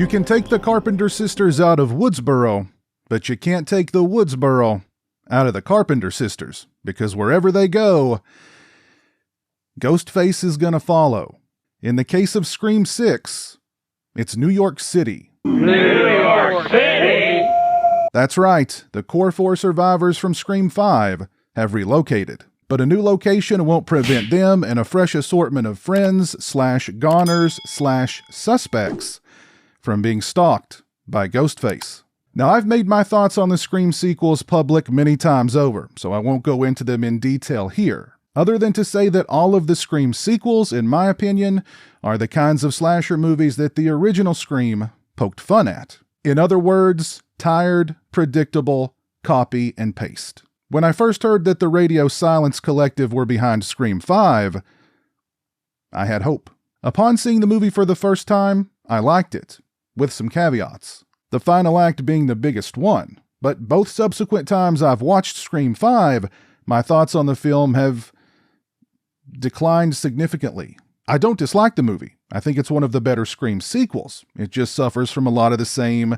You can take the Carpenter sisters out of Woodsboro, but you can't take the Woodsboro out of the Carpenter sisters, because wherever they go, Ghostface is going to follow. In the case of Scream 6, it's New York City. New York City! That's right, the core 4 survivors from Scream 5 have relocated. But a new location won't prevent them and a fresh assortment of friends/goners/suspects from being stalked by Ghostface. Now, I've made my thoughts on the Scream sequels public many times over, so I won't go into them in detail here, other than to say that all of the Scream sequels, in my opinion, are the kinds of slasher movies that the original Scream poked fun at. In other words, tired, predictable, copy and paste. When I first heard that the Radio Silence Collective were behind Scream 5, I had hope. Upon seeing the movie for the first time, I liked it, with some caveats. The final act being the biggest one. But both subsequent times I've watched Scream 5, my thoughts on the film have declined significantly. I don't dislike the movie. I think it's one of the better Scream sequels. It just suffers from a lot of the same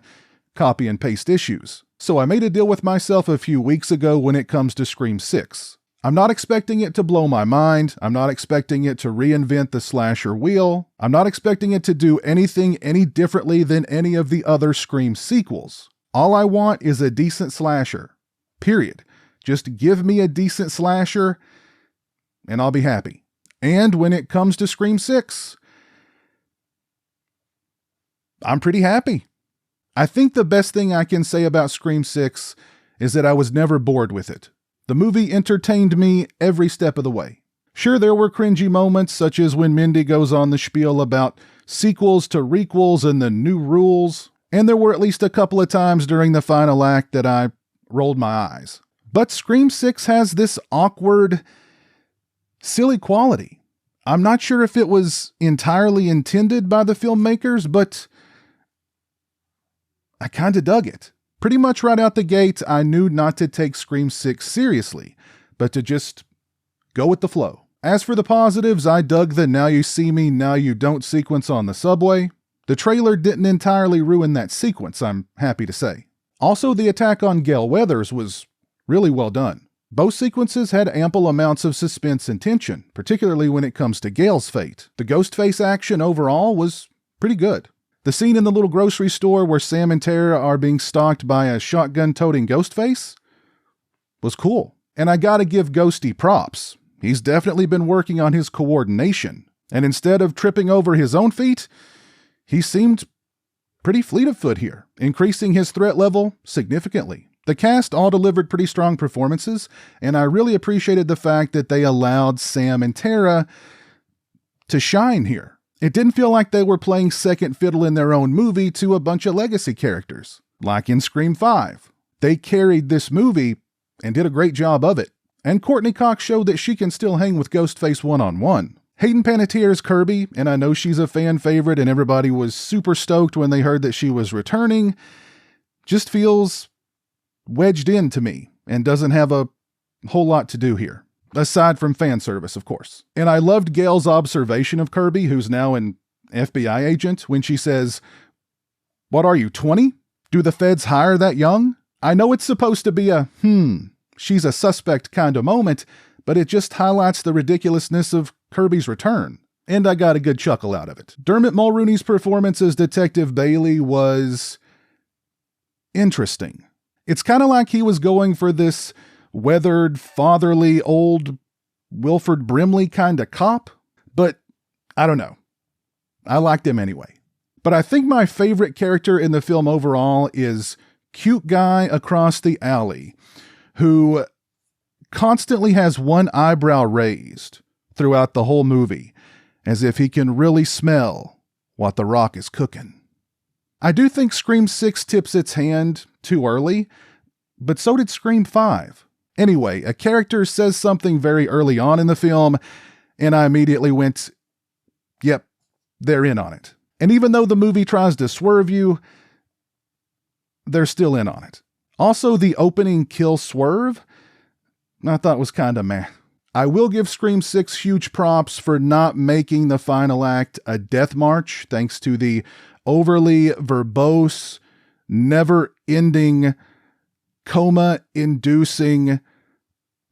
copy and paste issues. So I made a deal with myself a few weeks ago when it comes to Scream 6. I'm not expecting it to blow my mind. I'm not expecting it to reinvent the slasher wheel. I'm not expecting it to do anything any differently than any of the other Scream sequels. All I want is a decent slasher. Period. Just give me a decent slasher and I'll be happy. And when it comes to Scream 6, I'm pretty happy. I think the best thing I can say about Scream 6 is that I was never bored with it. The movie entertained me every step of the way. Sure, there were cringy moments, such as when Mindy goes on the spiel about sequels to requels and the new rules, and there were at least a couple of times during the final act that I rolled my eyes. But Scream 6 has this awkward, silly quality. I'm not sure if it was entirely intended by the filmmakers, but I kind of dug it. Pretty much right out the gate, I knew not to take Scream 6 seriously, but to just go with the flow. As for the positives, I dug the Now You See Me, Now You Don't sequence on the subway. The trailer didn't entirely ruin that sequence, I'm happy to say. Also, the attack on Gale Weathers was really well done. Both sequences had ample amounts of suspense and tension, particularly when it comes to Gale's fate. The Ghostface action overall was pretty good. The scene in the little grocery store where Sam and Tara are being stalked by a shotgun-toting Ghostface was cool. And I gotta give Ghosty props. He's definitely been working on his coordination. And instead of tripping over his own feet, he seemed pretty fleet of foot here, increasing his threat level significantly. The cast all delivered pretty strong performances, and I really appreciated the fact that they allowed Sam and Tara to shine here. It didn't feel like they were playing second fiddle in their own movie to a bunch of legacy characters, like in Scream 5. They carried this movie and did a great job of it. And Courtney Cox showed that she can still hang with Ghostface one-on-one. Hayden Panettiere's Kirby, and I know she's a fan favorite and everybody was super stoked when they heard that she was returning, just feels wedged in to me and doesn't have a whole lot to do here. Aside from fan service, of course. And I loved Gail's observation of Kirby, who's now an FBI agent, when she says, "What are you, 20? Do the feds hire that young?" I know it's supposed to be a, she's a suspect kind of moment, but it just highlights the ridiculousness of Kirby's return. And I got a good chuckle out of it. Dermot Mulrooney's performance as Detective Bailey was interesting. It's kind of like he was going for this weathered, fatherly, old Wilford Brimley kind of cop, but I don't know. I liked him anyway. But I think my favorite character in the film overall is cute guy across the alley who constantly has one eyebrow raised throughout the whole movie, as if he can really smell what The Rock is cooking. I do think Scream 6 tips its hand too early, but so did Scream 5. Anyway, a character says something very early on in the film, and I immediately went, yep, they're in on it. And even though the movie tries to swerve you, they're still in on it. Also, the opening kill swerve, I thought was kind of meh. I will give Scream 6 huge props for not making the final act a death march, thanks to the overly verbose, never-ending, coma-inducing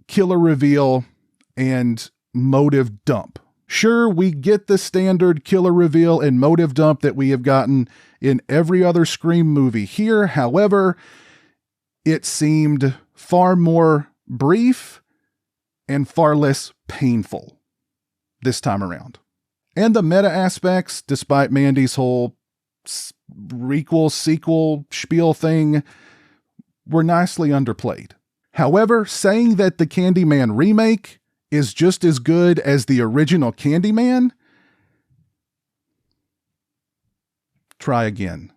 killer reveal and motive dump. Sure, we get the standard killer reveal and motive dump that we have gotten in every other Scream movie here. However, it seemed far more brief and far less painful this time around. And the meta aspects, despite Mandy's whole sequel spiel thing, were nicely underplayed. However, saying that the Candyman remake is just as good as the original Candyman? Try again.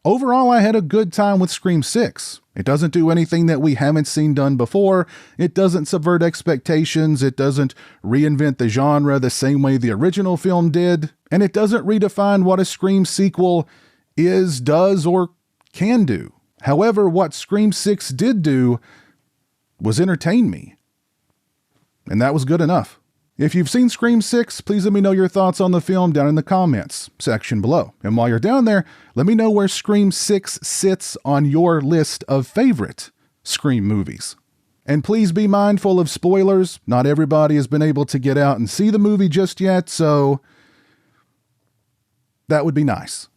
Overall, I had a good time with Scream 6. It doesn't do anything that we haven't seen done before. It doesn't subvert expectations. It doesn't reinvent the genre the same way the original film did. And it doesn't redefine what a Scream sequel is, does, or can do. However, what Scream 6 did do was entertain me. And that was good enough. If you've seen Scream 6, please let me know your thoughts on the film down in the comments section below. And while you're down there, let me know where Scream 6 sits on your list of favorite Scream movies. And please be mindful of spoilers. Not everybody has been able to get out and see the movie just yet, so that would be nice.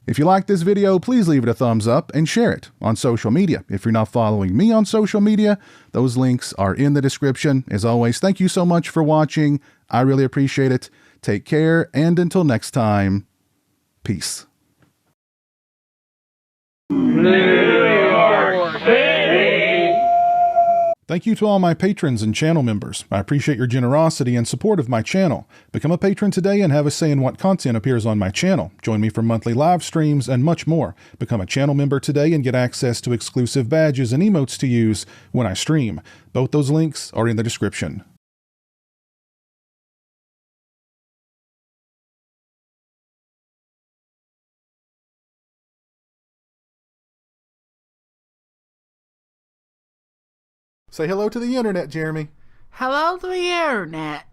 If you like this video, please leave it a thumbs up and share it on social media. If you're not following me on social media, those links are in the description. As always, thank you so much for watching. I really appreciate it. Take care, and until next time, peace. New York City! Thank you to all my patrons and channel members. I appreciate your generosity and support of my channel. Become a patron today and have a say in what content appears on my channel. Join me for monthly live streams and much more. Become a channel member today and get access to exclusive badges and emotes to use when I stream. Both those links are in the description. Say hello to the internet, Jeremy. Hello to the internet.